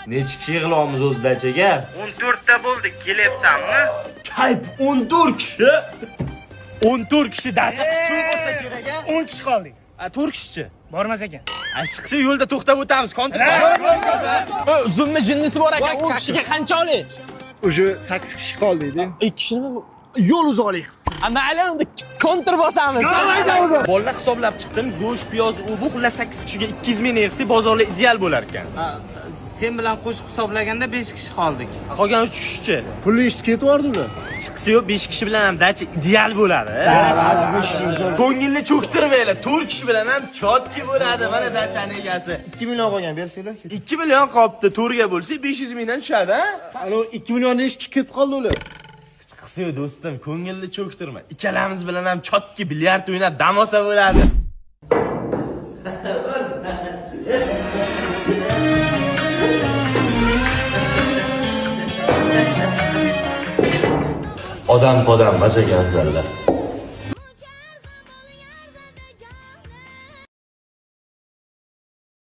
Necha kishi yig'ilamiz o'zi dachaga? 14 ta bo'ldik, kelyapsanmi? Kayp 14 kishi. 14 kishi dacha kishi bo'lsa kerak a. 10 kishi qoldik. 4 kishichi. Bormas ekan. Chiqsa yo'lda to'xtab o'tamiz, kontrakt. Uzunmi jinnisi bor ekan, 10 kishiga qancha oling? O'sha 8 kishi qoldi-da. 2 kishimi bu? Yo'l uzoqlik. Mayli, unda kontr bosamiz. Bolalar hisoblab chiqdim, go'sht, piyoz, bu xullas 8 kishiga 200 ming yig'sa bozorlar ideal bo'lar ekan. Sen bilan qo'shib hisoblaganda 5 kishi qoldik. Qolgan 3 kishichi. Pulni eshitib ketyapti ular. Chiqsa-yu 5 kishi bilan ham dacha ideal bo'ladi. Ko'ngilni cho'ktirmaylar. 4 kishi bilan ham chotki bo'ladi. Mana dachani egasi. 2 million qolgan, bersanglar. 2 million qolibdi. 4 ga bo'lsa 500 mingdan tushadi, ha? Ana 2 millionni eshitib ketib qoldi ular. Chiqsa-yu do'stim, ko'ngilni cho'ktirma. Ikkalamiz bilan ham chotki bilyard o'ynab dam olsa bo'ladi. Odam podam masaga azallar.